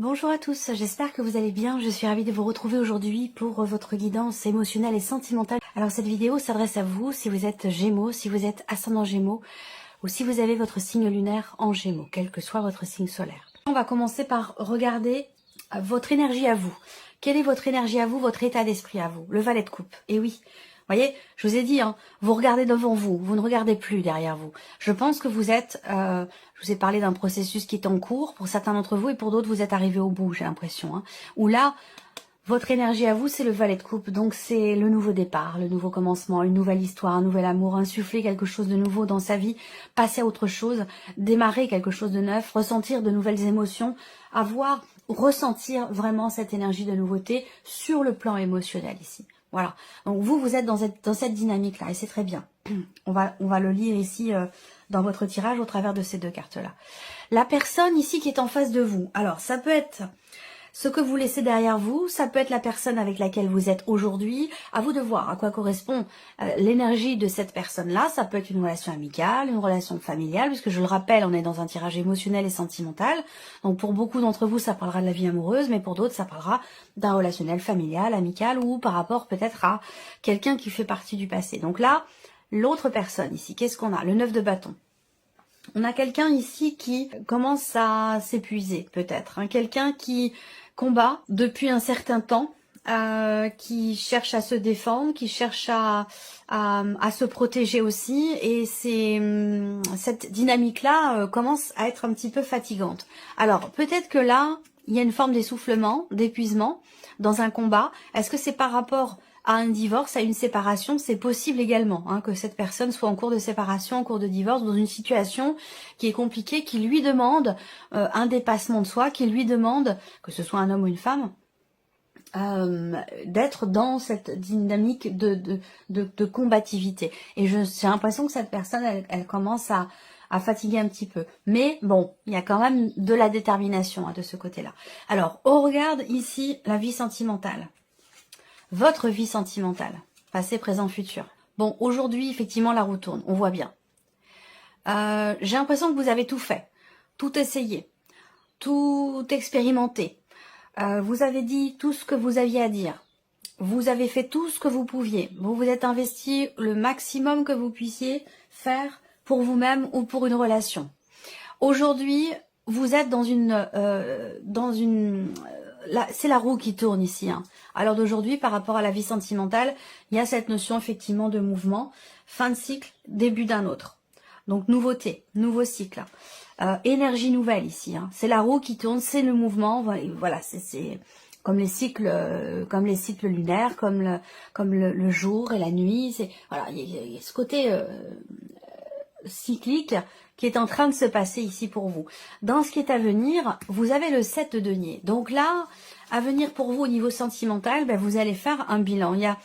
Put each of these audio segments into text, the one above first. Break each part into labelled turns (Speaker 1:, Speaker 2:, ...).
Speaker 1: Bonjour à tous, j'espère que vous allez bien. Je suis ravie de vous retrouver aujourd'hui pour votre guidance émotionnelle et sentimentale. Alors cette vidéo s'adresse à vous si vous êtes Gémeaux, si vous êtes ascendant Gémeaux ou si vous avez votre signe lunaire en Gémeaux, quel que soit votre signe solaire. On va commencer par regarder votre énergie à vous. Quelle est votre énergie à vous, votre état d'esprit à vous? Le valet de coupe. Et oui, vous voyez, je vous ai dit, vous regardez devant vous, vous ne regardez plus derrière vous. Je pense que vous êtes, je vous ai parlé d'un processus qui est en cours pour certains d'entre vous et pour d'autres vous êtes arrivés au bout, j'ai l'impression. Où là, votre énergie à vous, c'est le valet de coupe, donc c'est le nouveau départ, le nouveau commencement, une nouvelle histoire, un nouvel amour, insuffler quelque chose de nouveau dans sa vie, passer à autre chose, démarrer quelque chose de neuf, ressentir de nouvelles émotions, ressentir vraiment cette énergie de nouveauté sur le plan émotionnel ici. Voilà, donc vous êtes dans cette dynamique-là et c'est très bien. On va le lire ici dans votre tirage au travers de ces deux cartes-là. La personne ici qui est en face de vous, alors ça peut être ce que vous laissez derrière vous, ça peut être la personne avec laquelle vous êtes aujourd'hui. À vous de voir à quoi correspond l'énergie de cette personne-là. Ça peut être une relation amicale, une relation familiale, puisque je le rappelle, on est dans un tirage émotionnel et sentimental. Donc pour beaucoup d'entre vous, ça parlera de la vie amoureuse, mais pour d'autres, ça parlera d'un relationnel familial, amical, ou par rapport peut-être à quelqu'un qui fait partie du passé. Donc là, l'autre personne ici, qu'est-ce qu'on a? Le 9 de bâton. On a quelqu'un ici qui commence à s'épuiser peut-être, quelqu'un qui combat depuis un certain temps, qui cherche à se défendre, qui cherche à se protéger aussi, et cette dynamique-là commence à être un petit peu fatigante. Alors peut-être que là, il y a une forme d'essoufflement, d'épuisement dans un combat. Est-ce que c'est par rapport à un divorce, à une séparation? C'est possible également que cette personne soit en cours de séparation, en cours de divorce, dans une situation qui est compliquée, qui lui demande un dépassement de soi, qui lui demande, que ce soit un homme ou une femme, d'être dans cette dynamique de combativité. Et j'ai l'impression que cette personne, elle commence à fatiguer un petit peu. Mais bon, il y a quand même de la détermination de ce côté-là. Alors, on regarde ici la vie sentimentale. Votre vie sentimentale, passé, présent, futur. Bon, aujourd'hui, effectivement, la roue tourne, on voit bien. J'ai l'impression que vous avez tout fait, tout essayé, tout expérimenté. Vous avez dit tout ce que vous aviez à dire. Vous avez fait tout ce que vous pouviez. Vous vous êtes investi le maximum que vous puissiez faire pour vous-même ou pour une relation. Aujourd'hui, vous êtes c'est la roue qui tourne ici. Alors d'aujourd'hui, par rapport à la vie sentimentale, il y a cette notion effectivement de mouvement, fin de cycle, début d'un autre. Donc nouveauté, nouveau cycle. Énergie nouvelle ici. C'est la roue qui tourne, c'est le mouvement. Voilà, c'est comme les cycles lunaires, comme le jour et la nuit. Voilà, il y a ce côté cyclique qui est en train de se passer ici pour vous. Dans ce qui est à venir, vous avez le 7 de denier. Donc là, à venir pour vous au niveau sentimental, vous allez faire un bilan. Il y a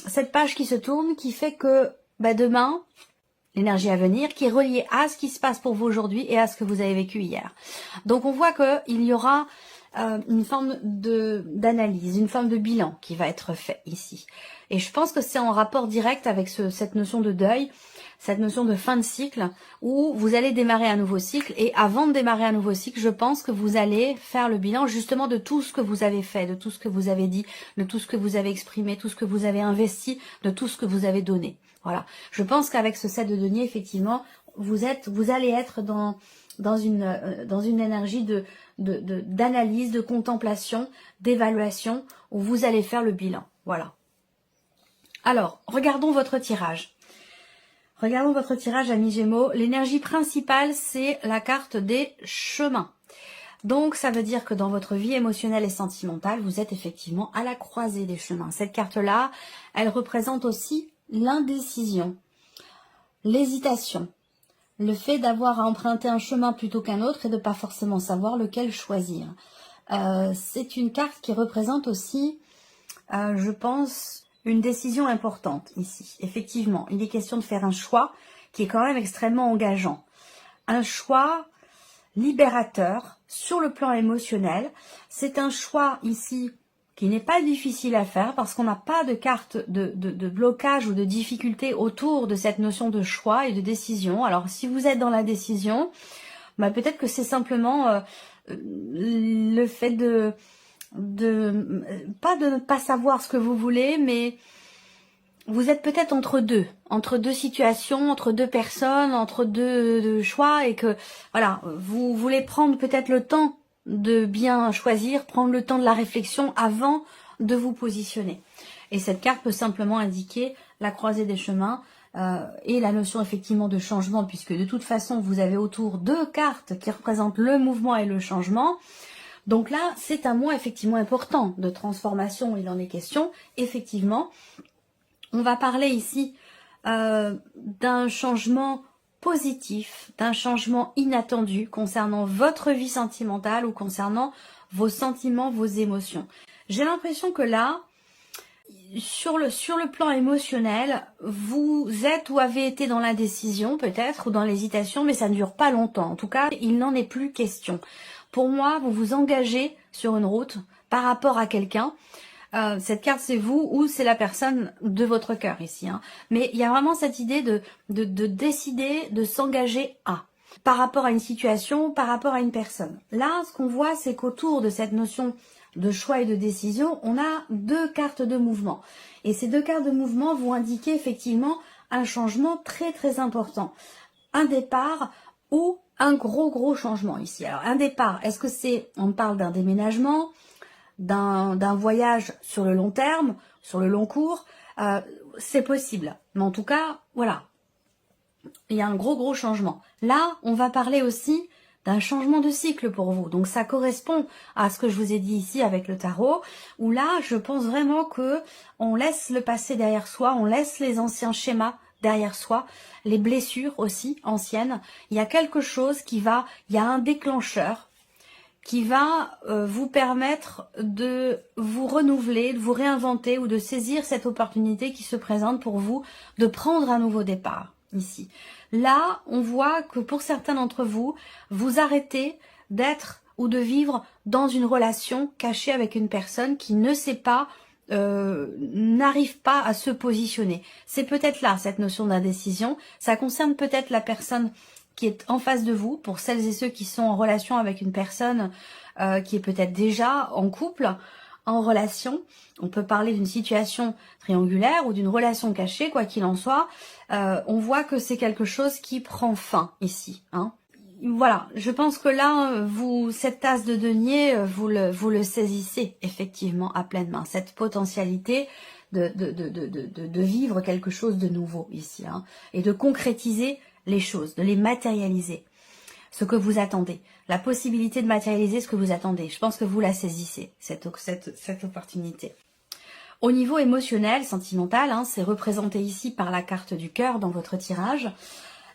Speaker 1: cette page qui se tourne qui fait que demain, l'énergie à venir, qui est reliée à ce qui se passe pour vous aujourd'hui et à ce que vous avez vécu hier. Donc on voit qu'il y aura une forme d'analyse, une forme de bilan qui va être fait ici. Et je pense que c'est en rapport direct avec cette notion de deuil, cette notion de fin de cycle, où vous allez démarrer un nouveau cycle. Et avant de démarrer un nouveau cycle, je pense que vous allez faire le bilan justement de tout ce que vous avez fait, de tout ce que vous avez dit, de tout ce que vous avez exprimé, tout ce que vous avez investi, de tout ce que vous avez donné. Voilà. Je pense qu'avec ce 7 de denier, effectivement, vous allez être dans une énergie d'analyse, de contemplation, d'évaluation, où vous allez faire le bilan. Voilà. Alors, regardons votre tirage. Regardons votre tirage, amis Gémeaux. L'énergie principale, c'est la carte des chemins. Donc, ça veut dire que dans votre vie émotionnelle et sentimentale, vous êtes effectivement à la croisée des chemins. Cette carte-là, elle représente aussi l'indécision, l'hésitation, le fait d'avoir à emprunter un chemin plutôt qu'un autre et de ne pas forcément savoir lequel choisir. C'est une carte qui représente aussi, je pense, une décision importante ici. Effectivement, il est question de faire un choix qui est quand même extrêmement engageant. Un choix libérateur sur le plan émotionnel. C'est un choix ici qui n'est pas difficile à faire parce qu'on n'a pas de carte de blocage ou de difficulté autour de cette notion de choix et de décision. Alors si vous êtes dans la décision, peut-être que c'est simplement le fait pas de ne pas savoir ce que vous voulez, mais vous êtes peut-être entre deux situations, entre deux personnes, entre deux choix, et que voilà, vous voulez prendre peut-être le temps de bien choisir, prendre le temps de la réflexion avant de vous positionner. Et cette carte peut simplement indiquer la croisée des chemins et la notion effectivement de changement, puisque de toute façon vous avez autour deux cartes qui représentent le mouvement et le changement. Donc là, c'est un mois effectivement important de transformation, il en est question, effectivement. On va parler ici d'un changement positif, d'un changement inattendu concernant votre vie sentimentale ou concernant vos sentiments, vos émotions. J'ai l'impression que là, sur le plan émotionnel, vous êtes ou avez été dans l'indécision peut-être ou dans l'hésitation, mais ça ne dure pas longtemps. En tout cas, il n'en est plus question. Pour moi, vous vous engagez sur une route par rapport à quelqu'un. Cette carte, c'est vous ou c'est la personne de votre cœur ici. Hein. Mais il y a vraiment cette idée de décider, de s'engager par rapport à une situation, par rapport à une personne. Là, ce qu'on voit, c'est qu'autour de cette notion de choix et de décision, on a deux cartes de mouvement. Et ces deux cartes de mouvement vont indiquer effectivement un changement très très important. Un départ ou un gros changement ici. Alors un départ, est-ce que c'est, on parle d'un déménagement, d'un voyage sur le long terme, sur le long cours, c'est possible. Mais en tout cas, voilà, il y a un gros changement. Là, on va parler aussi d'un changement de cycle pour vous. Donc ça correspond à ce que je vous ai dit ici avec le tarot, où là, je pense vraiment que on laisse le passé derrière soi, on laisse les anciens schémas derrière soi, les blessures aussi anciennes. Il y a quelque chose qui va, il y a un déclencheur qui va vous permettre de vous renouveler, de vous réinventer ou de saisir cette opportunité qui se présente pour vous de prendre un nouveau départ ici. Là, on voit que pour certains d'entre vous, vous arrêtez d'être ou de vivre dans une relation cachée avec une personne qui ne sait pas, n'arrive pas à se positionner. C'est peut-être là cette notion d'indécision. Ça concerne peut-être la personne qui est en face de vous, pour celles et ceux qui sont en relation avec une personne qui est peut-être déjà en couple, en relation. On peut parler d'une situation triangulaire ou d'une relation cachée, quoi qu'il en soit. On voit que c'est quelque chose qui prend fin ici. Hein. Voilà, je pense que là, cette tasse de denier, vous le saisissez effectivement à pleine main. Cette potentialité de vivre quelque chose de nouveau ici. Hein, et de concrétiser les choses, de les matérialiser, ce que vous attendez, la possibilité de matérialiser ce que vous attendez. Je pense que vous la saisissez, cette opportunité. Au niveau émotionnel, sentimental, hein, c'est représenté ici par la carte du cœur dans votre tirage.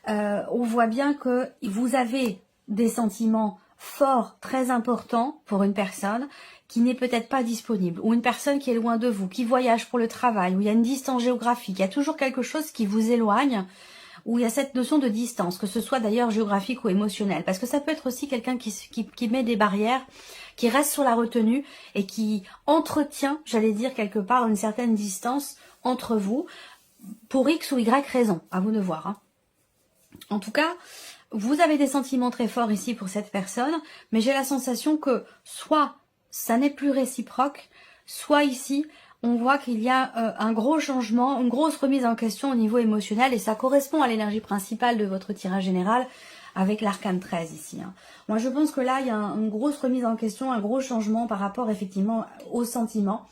Speaker 1: On voit bien que vous avez des sentiments forts, très importants pour une personne qui n'est peut-être pas disponible, ou une personne qui est loin de vous, qui voyage pour le travail, où il y a une distance géographique, il y a toujours quelque chose qui vous éloigne, où il y a cette notion de distance, que ce soit d'ailleurs géographique ou émotionnelle, parce que ça peut être aussi quelqu'un qui met des barrières, qui reste sur la retenue et qui entretient, j'allais dire quelque part, une certaine distance entre vous, pour X ou Y raison, à vous de voir. Hein. En tout cas, vous avez des sentiments très forts ici pour cette personne, mais j'ai la sensation que soit ça n'est plus réciproque, soit ici, on voit qu'il y a un gros changement, une grosse remise en question au niveau émotionnel, et ça correspond à l'énergie principale de votre tirage général avec l'arcane 13 ici. Hein. Moi, je pense que là, il y a une grosse remise en question, un gros changement par rapport effectivement aux sentiments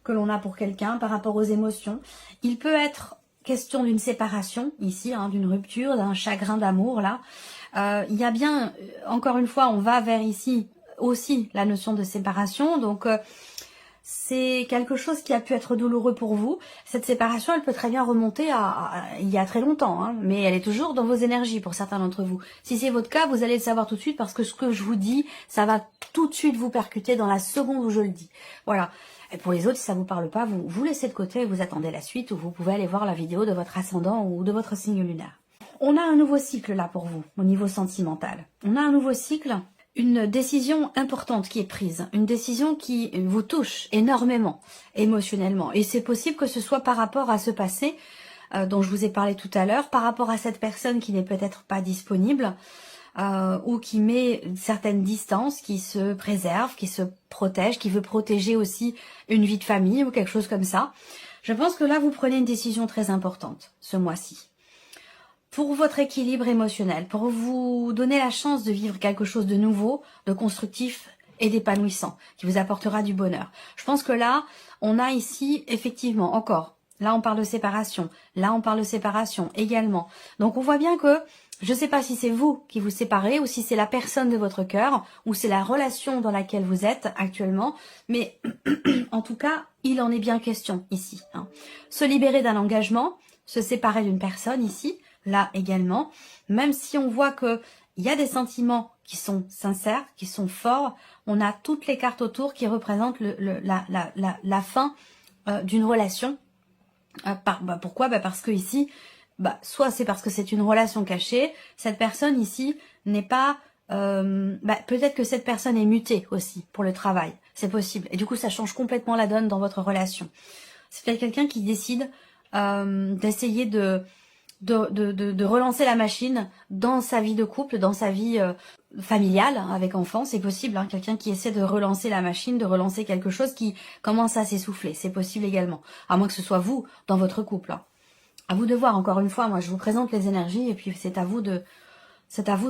Speaker 1: que l'on a pour quelqu'un, par rapport aux émotions. Il peut être question d'une séparation ici, hein, d'une rupture, d'un chagrin d'amour là. Il y a bien, encore une fois, on va vers ici aussi la notion de séparation, donc c'est quelque chose qui a pu être douloureux pour vous. Cette séparation, elle peut très bien remonter à il y a très longtemps, hein, mais elle est toujours dans vos énergies pour certains d'entre vous. Si c'est votre cas, vous allez le savoir tout de suite parce que ce que je vous dis, ça va tout de suite vous percuter dans la seconde où je le dis. Voilà. Et pour les autres, si ça vous parle pas, vous laissez de côté et vous attendez la suite, ou vous pouvez aller voir la vidéo de votre ascendant ou de votre signe lunaire. On a un nouveau cycle là pour vous, au niveau sentimental. On a un nouveau cycle, une décision importante qui est prise, une décision qui vous touche énormément, émotionnellement. Et c'est possible que ce soit par rapport à ce passé dont je vous ai parlé tout à l'heure, par rapport à cette personne qui n'est peut-être pas disponible, ou qui met une certaine distance, qui se préserve, qui se protège, qui veut protéger aussi une vie de famille ou quelque chose comme ça. Je pense que là, vous prenez une décision très importante ce mois-ci. Pour votre équilibre émotionnel, pour vous donner la chance de vivre quelque chose de nouveau, de constructif et d'épanouissant, qui vous apportera du bonheur. Je pense que là, on a ici, effectivement, encore, là on parle de séparation, là on parle de séparation également. Donc on voit bien que, je ne sais pas si c'est vous qui vous séparez, ou si c'est la personne de votre cœur, ou c'est la relation dans laquelle vous êtes actuellement, mais en tout cas, il en est bien question ici. Hein. Se libérer d'un engagement, se séparer d'une personne ici, là également, même si on voit que il y a des sentiments qui sont sincères, qui sont forts, on a toutes les cartes autour qui représentent la fin d'une relation. Pourquoi? Parce que ici, soit c'est parce que c'est une relation cachée, cette personne ici n'est pas... peut-être que cette personne est mutée aussi pour le travail, c'est possible. Et du coup, ça change complètement la donne dans votre relation. C'est peut-être quelqu'un qui décide d'essayer de relancer la machine dans sa vie de couple, dans sa vie familiale, avec enfants, c'est possible. Hein, quelqu'un qui essaie de relancer la machine, de relancer quelque chose qui commence à s'essouffler, c'est possible également. À moins que ce soit vous, dans votre couple. Hein. À vous de voir, encore une fois, moi je vous présente les énergies et puis c'est à vous de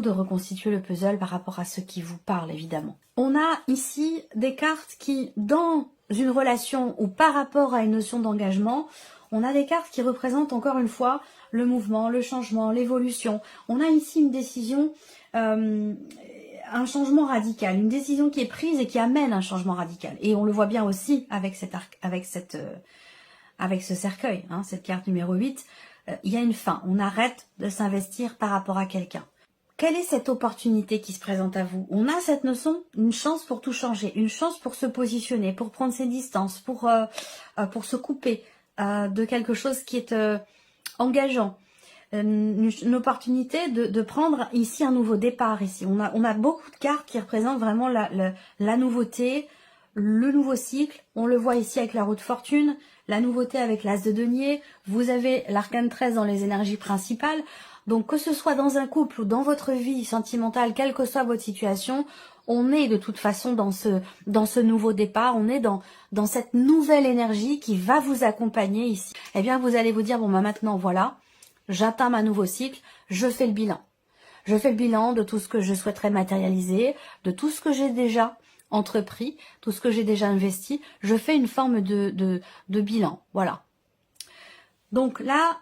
Speaker 1: reconstituer le puzzle par rapport à ce qui vous parle, évidemment. On a ici des cartes qui, dans une relation ou par rapport à une notion d'engagement, on a des cartes qui représentent encore une fois le mouvement, le changement, l'évolution. On a ici une décision, un changement radical, une décision qui est prise et qui amène un changement radical. Et on le voit bien aussi avec ce cercueil, hein, cette carte numéro 8. Il y a une fin, on arrête de s'investir par rapport à quelqu'un. Quelle est cette opportunité qui se présente à vous? On a cette notion, une chance pour tout changer, une chance pour se positionner, pour prendre ses distances, pour se couper de quelque chose qui est engageant. Une opportunité de prendre ici un nouveau départ. Ici, on a beaucoup de cartes qui représentent vraiment la nouveauté, le nouveau cycle. On le voit ici avec la roue de fortune, la nouveauté avec l'as de denier. Vous avez l'arcane 13 dans les énergies principales. Donc que ce soit dans un couple ou dans votre vie sentimentale, quelle que soit votre situation, on est de toute façon dans ce nouveau départ, on est dans cette nouvelle énergie qui va vous accompagner ici. Eh bien vous allez vous dire, bon maintenant voilà, j'atteins ma nouveau cycle, je fais le bilan. Je fais le bilan de tout ce que je souhaiterais matérialiser, de tout ce que j'ai déjà entrepris, tout ce que j'ai déjà investi, je fais une forme de bilan, voilà. Donc là,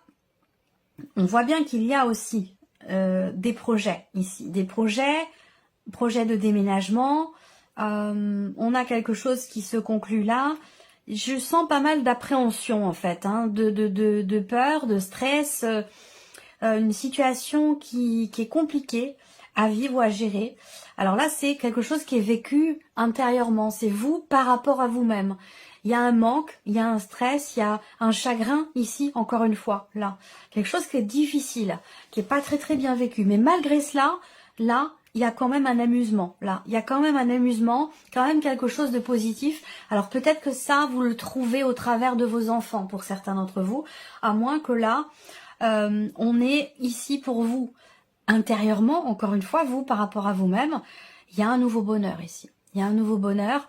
Speaker 1: on voit bien qu'il y a aussi des projets ici, des projets de déménagement, on a quelque chose qui se conclut là. Je sens pas mal d'appréhension en fait, hein, de peur, de stress, une situation qui est compliquée à vivre ou à gérer. Alors là, c'est quelque chose qui est vécu intérieurement, c'est vous par rapport à vous-même. Il y a un manque, il y a un stress, il y a un chagrin ici, encore une fois, là. Quelque chose qui est difficile, qui est pas très bien vécu. Mais malgré cela, là, il y a quand même un amusement, là. Il y a quand même un amusement, quand même quelque chose de positif. Alors peut-être que ça, vous le trouvez au travers de vos enfants, pour certains d'entre vous. À moins que là, on est ici pour vous. Intérieurement, encore une fois, vous, par rapport à vous-même, il y a un nouveau bonheur ici. Il y a un nouveau bonheur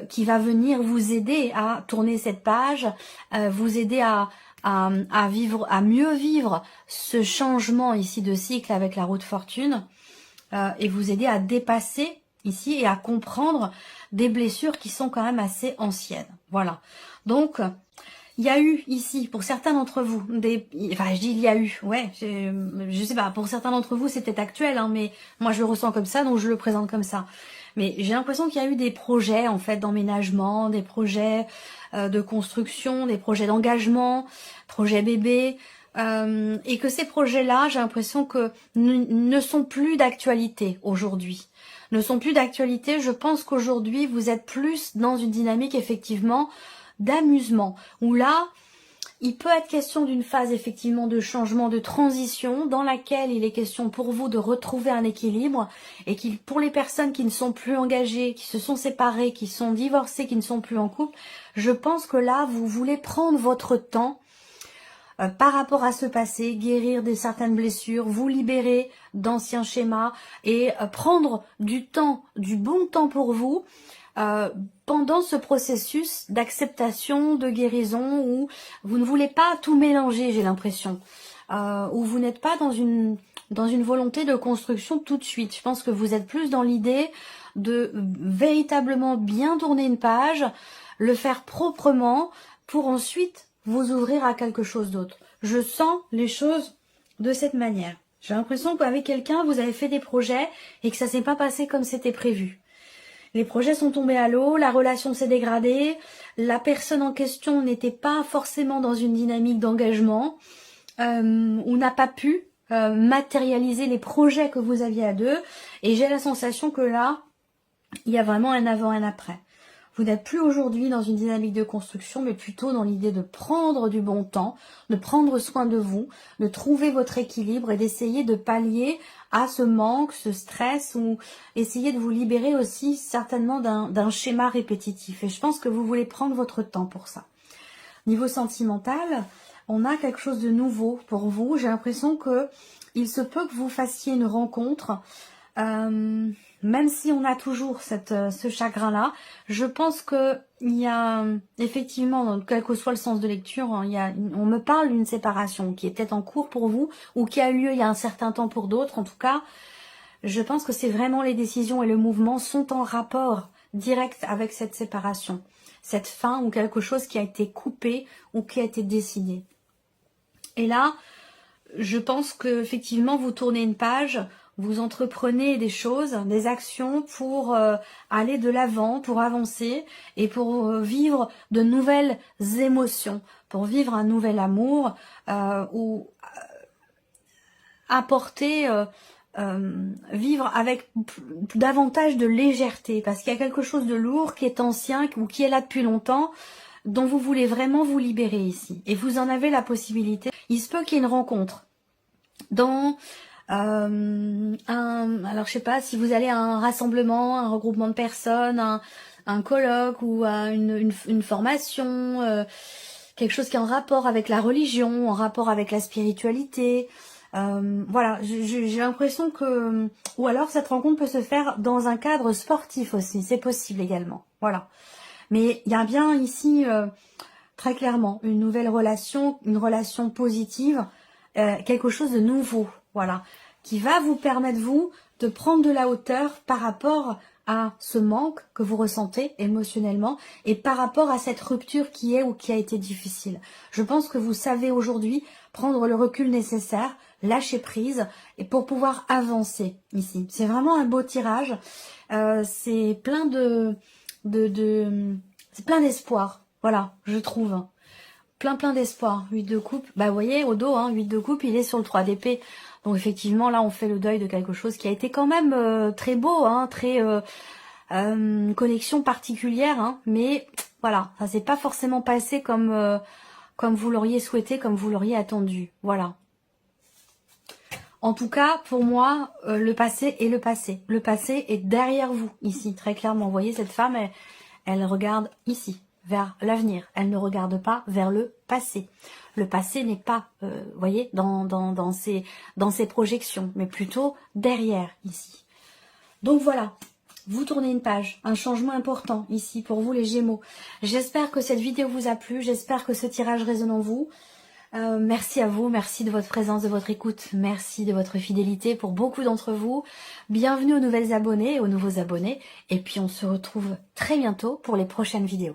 Speaker 1: qui va venir vous aider à tourner cette page, vous aider à vivre, à mieux vivre ce changement ici de cycle avec la roue de fortune et vous aider à dépasser ici et à comprendre des blessures qui sont quand même assez anciennes. Voilà. Donc, il y a eu ici, pour certains d'entre vous, enfin je dis il y a eu, ouais, je sais pas, pour certains d'entre vous c'est peut-être actuel, hein, mais moi je le ressens comme ça, donc je le présente comme ça. Mais j'ai l'impression qu'il y a eu des projets en fait d'emménagement, des projets de construction, des projets d'engagement, projets bébés, et que ces projets-là, j'ai l'impression que ne sont plus d'actualité aujourd'hui. Ne sont plus d'actualité, je pense qu'aujourd'hui vous êtes plus dans une dynamique effectivement d'amusement, où là, il peut être question d'une phase effectivement de changement, de transition, dans laquelle il est question pour vous de retrouver un équilibre, et pour les personnes qui ne sont plus engagées, qui se sont séparées, qui sont divorcées, qui ne sont plus en couple, je pense que là, vous voulez prendre votre temps, par rapport à ce passé, guérir de certaines blessures, vous libérer d'anciens schémas et prendre du temps, du bon temps pour vous pendant ce processus d'acceptation, de guérison où vous ne voulez pas tout mélanger, j'ai l'impression, où vous n'êtes pas dans une volonté de construction tout de suite. Je pense que vous êtes plus dans l'idée de véritablement bien tourner une page, le faire proprement pour ensuite vous ouvrir à quelque chose d'autre. Je sens les choses de cette manière. J'ai l'impression qu'avec quelqu'un, vous avez fait des projets et que ça s'est pas passé comme c'était prévu. Les projets sont tombés à l'eau, la relation s'est dégradée, la personne en question n'était pas forcément dans une dynamique d'engagement, ou n'a pas pu matérialiser les projets que vous aviez à deux. Et j'ai la sensation que là, il y a vraiment un avant et un après. Vous n'êtes plus aujourd'hui dans une dynamique de construction, mais plutôt dans l'idée de prendre du bon temps, de prendre soin de vous, de trouver votre équilibre et d'essayer de pallier à ce manque, ce stress, ou essayer de vous libérer aussi certainement d'un schéma répétitif. Et je pense que vous voulez prendre votre temps pour ça. Niveau sentimental, on a quelque chose de nouveau pour vous. J'ai l'impression que il se peut que vous fassiez une rencontre, même si on a toujours ce chagrin-là. Je pense que il y a effectivement, quel que soit le sens de lecture, on me parle d'une séparation qui est peut-être en cours pour vous ou qui a eu lieu il y a un certain temps pour d'autres. En tout cas, je pense que c'est vraiment les décisions et le mouvement sont en rapport direct avec cette séparation, cette fin ou quelque chose qui a été coupé ou qui a été décidé. Et là, je pense que effectivement vous tournez une page, vous entreprenez des choses, des actions pour aller de l'avant, pour avancer et pour vivre de nouvelles émotions, pour vivre un nouvel amour ou apporter, vivre avec davantage de légèreté, parce qu'il y a quelque chose de lourd qui est ancien ou qui est là depuis longtemps, dont vous voulez vraiment vous libérer ici. Et vous en avez la possibilité. Il se peut qu'il y ait une rencontre dans alors je sais pas, si vous allez à un rassemblement, un regroupement de personnes, un colloque ou à une formation, quelque chose qui est en rapport avec la religion, en rapport avec la spiritualité. Voilà, j'ai l'impression que... Ou alors cette rencontre peut se faire dans un cadre sportif aussi, c'est possible également. Voilà. Mais il y a bien ici, très clairement, une nouvelle relation, une relation positive, quelque chose de nouveau, voilà, qui va vous permettre, vous, de prendre de la hauteur par rapport à ce manque que vous ressentez émotionnellement et par rapport à cette rupture qui est ou qui a été difficile. Je pense que vous savez aujourd'hui prendre le recul nécessaire, lâcher prise et pour pouvoir avancer ici. C'est vraiment un beau tirage, c'est plein c'est plein d'espoir, voilà, je trouve. Plein d'espoir. 8 de coupe, bah vous voyez au dos, 8 de coupe, il est sur le 3 d'épée. Donc effectivement là on fait le deuil de quelque chose qui a été quand même très beau, très connexion particulière, mais voilà, ça s'est pas forcément passé comme vous l'auriez souhaité, comme vous l'auriez attendu. Voilà. En tout cas, pour moi, le passé est le passé. Le passé est derrière vous, ici, très clairement. Vous voyez, cette femme, elle regarde ici, vers l'avenir. Elle ne regarde pas vers le passé. Le passé n'est pas, vous voyez, dans ses projections, mais plutôt derrière, ici. Donc voilà, vous tournez une page, un changement important ici pour vous les Gémeaux. J'espère que cette vidéo vous a plu, j'espère que ce tirage résonne en vous. Merci à vous, merci de votre présence, de votre écoute, merci de votre fidélité pour beaucoup d'entre vous. Bienvenue aux nouvelles abonnés et aux nouveaux abonnés. Et puis on se retrouve très bientôt pour les prochaines vidéos.